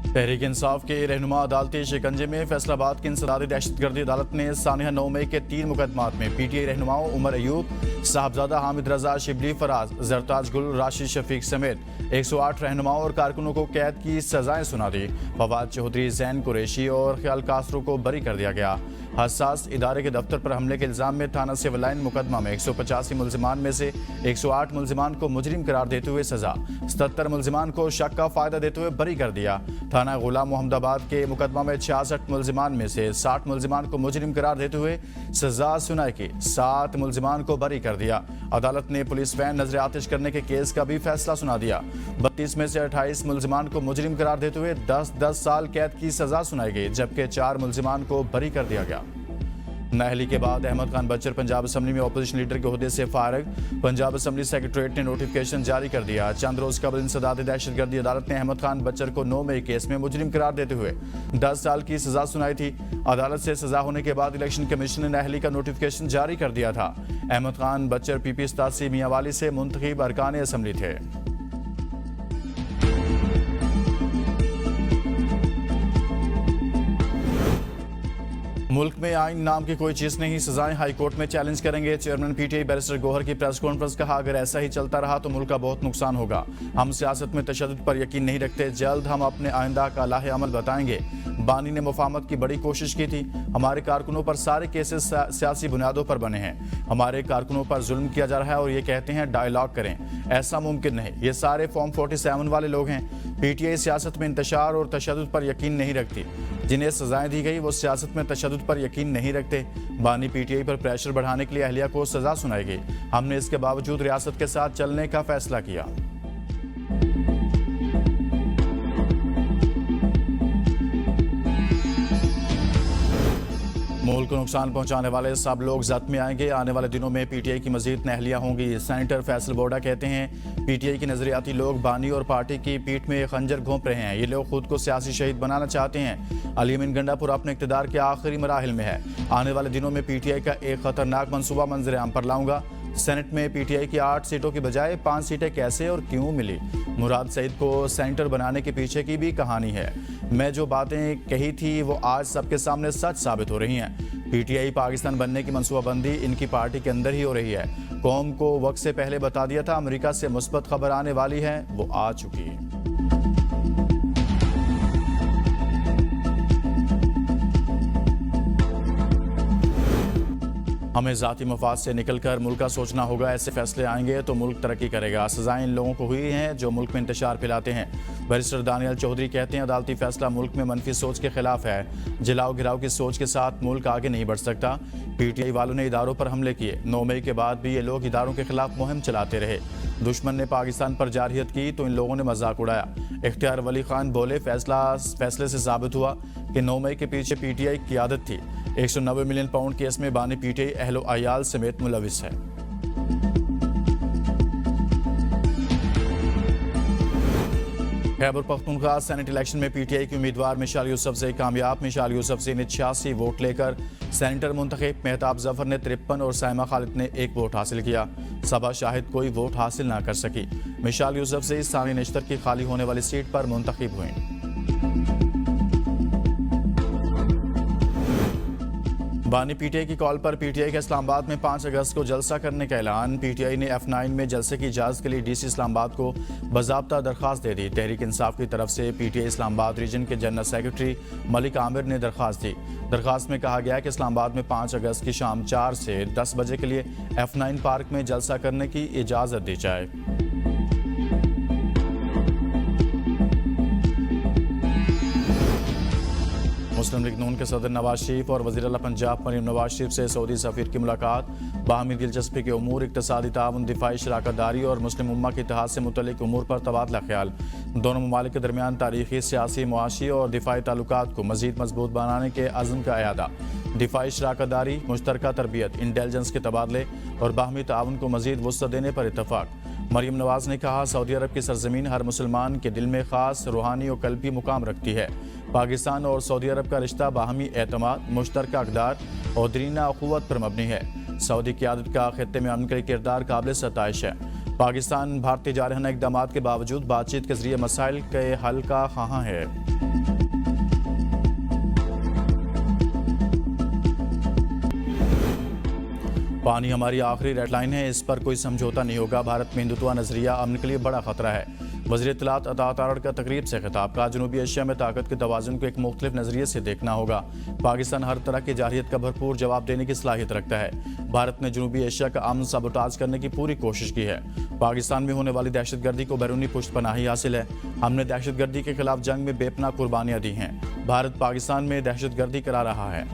तहरीक इंसाफ के रहनुमा अदालती शिकंजे में फैसलाबाद की इंसदादी दहशतगर्दी अदालत ने सानिया 9 मई के 3 मुकदमात में पीटीआई रहनुमाओं उमर अयूब, साहबजादा हामिद रजा, शिबली फराज, जरताज गुल, राशिद शफीक समेत 108 रहनुमाओं और कारकुनों को कैद की सजाएं सुना दी। फवाद चौधरी, जैन कुरैशी और ख्याल कासरो को बरी कर दिया गया। हसास इदारे के दफ्तर पर हमले के इल्जाम में थाना सिविल लाइन मुकदमा में 185 मुलजिमान में से 108 मुलजिमान को मुजरिम करार देते हुए सजा, 77 मुलजिमान को शक का फायदा देते हुए बरी कर दिया। थाना गुलाम मोहम्मदाबाद के मुकदमा में 66 मुलजिमान में से 60 मुलजिमान को मुजरिम करार देते हुए सजा सुनाई की, 7 मुलजिमान को बरी कर दिया। अदालत ने पुलिस वैन नजर आतिश करने के केस का भी फैसला सुना दिया। 32 में से 28 मुलजिमान को मुजरिम करार देते हुए 10-10 साल कैद की सजा सुनाई गई, जबकि 4 मुलजिमान को बरी कर दिया गया। नाअहली के बाद अहमद खान बच्चर पंजाब असम्बली में अपोजिशन लीडर के ओहदे से फारिग। पंजाब असम्बली सेक्रेटरीट ने नोटिफिकेशन जारी कर दिया। चंद रोज कबल इंसदादी दहशतगर्दी अदालत ने अहमद खान बच्चर को 9 मई केस में मुजरिम करार देते हुए 10 साल की सजा सुनाई थी। अदालत से सजा होने के बाद इलेक्शन कमीशन ने नाअहली का नोटिफिकेशन जारी कर दिया था। अहमद खान बच्चर पीपी 87 मियांवाली से मुंतखब अरकान असम्बली थे। मुल्क में आइन नाम की कोई चीज़ नहीं, सजाएं हाई कोर्ट में चैलेंज करेंगे। चेयरमैन पीटीआई बैरिस्टर गौहर की प्रेस कॉन्फ्रेंस। कहा, अगर ऐसा ही चलता रहा तो मुल्क का बहुत नुकसान होगा। हम सियासत में तशद्दुद पर यकीन नहीं रखते। जल्द हम अपने आइंदा का लाहे अमल बताएंगे। बानी ने मुफाहमत की बड़ी कोशिश की थी। हमारे कारकुनों पर सारे केसेस सियासी बुनियादों पर बने हैं। हमारे कारकुनों पर जुल्म किया जा रहा है और ये कहते हैं डायलॉग करें। ऐसा मुमकिन नहीं। ये सारे फॉर्म 47 वाले लोग हैं। पीटीआई सियासत में इंतशार और तशद्दुद पर यकीन नहीं रखती। जिन्हें सजाएं दी गई वो सियासत में तशद्दुद पर यकीन नहीं रखते। बानी पीटीआई पर प्रेशर बढ़ाने के लिए अहलिया को सजा सुनाई गई। हमने इसके बावजूद रियासत के साथ चलने का फैसला किया। मुल्क को नुकसान पहुंचाने वाले सब लोग जद में आएंगे। आने वाले दिनों में पीटीआई की मजीद नाअहलियां होंगी। सेनेटर फैसल बोडा कहते हैं, पीटीआई के नजरियाती लोग बानी और पार्टी की पीठ में खंजर घोंप रहे हैं। ये लोग खुद को सियासी शहीद बनाना चाहते हैं। अली अमीन गंडापुर अपने इक़्तिदार के आखिरी मराहिल में है। आने वाले दिनों में पीटीआई का एक खतरनाक मनसूबा मंजर आम पर लाऊंगा। सेनेट में पीटीआई की 8 सीटों की बजाय 5 सीटें कैसे और क्यों मिली? मुराद सईद को सेनेटर बनाने के पीछे की भी कहानी है। मैं जो बातें कही थी वो आज सबके सामने सच साबित हो रही हैं। पीटीआई पाकिस्तान बनने की मनसूबाबंदी इनकी पार्टी के अंदर ही हो रही है। कौम को वक्त से पहले बता दिया था अमेरिका से मुस्बत खबर आने वाली है, वो आ चुकी है। हमें ज़ाती मफाद से निकलकर मुल्क का सोचना होगा। ऐसे फैसले आएंगे तो मुल्क तरक्की करेगा। सजाएं इन लोगों को हुई हैं जो मुल्क में इंतशार फैलाते हैं। बैरिस्टर दानियल चौधरी कहते हैं, अदालती फैसला मुल्क में मनफी सोच के खिलाफ है। जलाओ गिराव की सोच के साथ मुल्क आगे नहीं बढ़ सकता। पीटीआई वालों ने इदारों पर हमले किए। 9 मई के बाद भी ये लोग इदारों के खिलाफ मुहिम चलाते रहे। दुश्मन ने पाकिस्तान पर जारहियत की तो इन लोगों ने मजाक उड़ाया। इख्तियार वली खान बोले, फैसले से साबित हुआ कि 9 मई के पीछे पीटीआई की आदत थी। 190 मिलियन पाउंड केस में बानी पीटीआई अहलो अयाल समेत मुलविस है। खैबर पख्तूनख्वा सेनेट इलेक्शन में पीटीआई के उम्मीदवार मिशाल यूसुफजई कामयाब। मिशाल यूसुफजई ने 86 वोट लेकर सेनेटर मुंतखब। मेहताब जफर ने 53 और साइमा खालिद ने 1 वोट हासिल किया। सबा शाहिद कोई वोट हासिल ना कर सकी। मिशाल यूसुफजई सानी नश्तर की खाली होने वाली सीट पर मुंतखब हुई। बानी पीटीआई की कॉल पर पीटीआई के इस्लामाबाद में 5 अगस्त को जलसा करने का ऐलान। पीटीआई ने F9 में जलसे की इजाज़त के लिए डीसी इस्लामाबाद को बाज़ाब्ता दरख्वास्त दे दी। तहरीक इंसाफ की तरफ से पीटीआई इस्लामाबाद रीजन के जनरल सेक्रेटरी मलिक आमिर ने दरख्वास्त दी। दरख्वास्त में कहा गया कि इस्लामाबाद में 5 अगस्त की शाम 4 से 10 बजे के लिए F9 पार्क में जलसा करने की इजाज़त दी जाए। मुस्लिम लीग नून के सदर नवाज शरीफ और वज़ीर आला पंजाब मरीम नवाज शरीफ से सऊदी सफ़ीर की मुलाकात। बाहमी दिलचस्पी के उमूर, इक़्तिसादी ताउन, दिफाई शराकतदारी और मुस्लिम उम्मा के इत्तेहाद से मुतल्लिक़ उमूर पर तबादला ख्याल। दोनों ममालिक के दरमियान तारीख़ी, सियासी, मुआशी और दिफाई ताल्लुकात को मज़ीद मजबूत बनाने के अज़्म का अयादा। दिफाई शराकतदारी, मुश्तरका तरबियत, इंटेलिजेंस के तबादले और बाहमी ताउन को मज़ीद वुसअत देने पर इत्तफ़ाक़। मरीम नवाज ने कहा, सऊदी अरब की सरजमीन हर मुसलमान के दिल में ख़ास रूहानी और कल्बी मुकाम रखती है। पाकिस्तान और सऊदी अरब का रिश्ता बाहमी एतमाद, मुश्तरका अक़दार और दीना अख़ुवत पर मबनी है। सऊदी क़यादत का ख़ित्ते में अमन का किरदार काबिल सताइश है। पाकिस्तान भारतीय जारहाना इक़दामात के बावजूद बातचीत के ज़रिए मसाइल के हल का ख़्वाहां है। पानी हमारी आखिरी रेड लाइन है, इस पर कोई समझौता नहीं होगा। भारत में हिंदुत्व नजरिया अमन के लिए बड़ा खतरा है। वज़ीर इत्तलात अता तारड़ का तकरीब से खिताब का जनूबी एशिया में ताकत के तवाज़ुन को एक मुख्तलिफ नज़रिए से देखना होगा। पाकिस्तान हर तरह की जारहियत का भरपूर जवाब देने की सलाहियत रखता है। भारत ने जनूबी एशिया का अमन साबोटाज करने की पूरी कोशिश की है। पाकिस्तान में होने वाली दहशतगर्दी को बैरूनी पुष्टपनाही हासिल है। हमने दहशतगर्दी के खिलाफ जंग में बेपनाह कुर्बानियाँ दी हैं। भारत पाकिस्तान में दहशतगर्दी करा रहा है।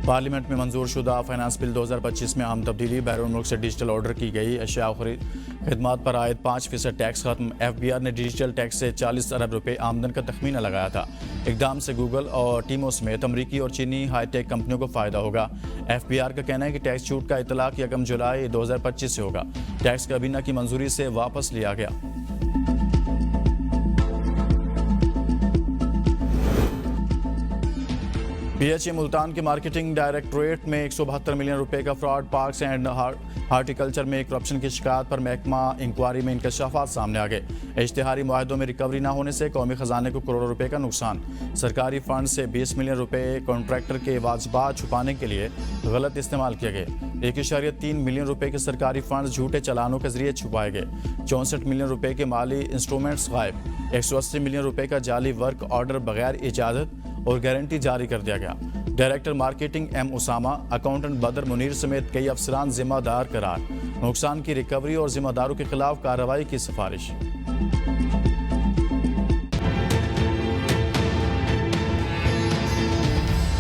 पार्लियामेंट में मंजूर शुदा फाइनेंस बिल 2025 में अहम तब्दीली। बैरून मुल्क से डिजिटल ऑर्डर की गई अशिया और खिदमात पर आयद 5% टैक्स खत्म। FBI ने डिजिटल टैक्स से 40 अरब रुपए आमदन का तखमीना लगाया था। इकदाम से गूगल और टीमो समेत अमरीकी और चीनी हाईटेक कंपनियों को फ़ायदा होगा। FBI का कहना है कि टैक्स छूट का इतलाक 1 जुलाई 2025 से होगा। टैक्स काबीना की मंजूरी से वापस लिया गया। PHA मुल्तान के मार्केटिंग डायरेक्टोरेट में 172 मिलियन रुपए का फ्रॉड। पार्क्स एंड हार्टिकल्चर में करप्शन की शिकायत पर महकमा इंक्वायरी में इंकशाफात सामने आ गए। इश्तिहारी मुआहदों में रिकवरी न होने से कौमी खजाने को करोड़ों रुपए का नुकसान। सरकारी फंड से 20 मिलियन रुपए कॉन्ट्रैक्टर के वाजबात छुपाने के लिए गलत इस्तेमाल किए गए। 1.3 मिलियन रुपए के सरकारी फंड झूठे चलानों के जरिए छुपाए गए। 64 मिलियन रुपए के माली इंस्ट्रूमेंट्स गायब। 180 मिलियन रुपए का जाली वर्क ऑर्डर बगैर इजाजत और गारंटी जारी कर दिया गया। Director marketing M Usama, accountant Badar Munir समेत कई अफसरान जिम्मेदार करार। नुकसान की रिकवरी और जिम्मेदारों के खिलाफ कार्रवाई की सिफारिश।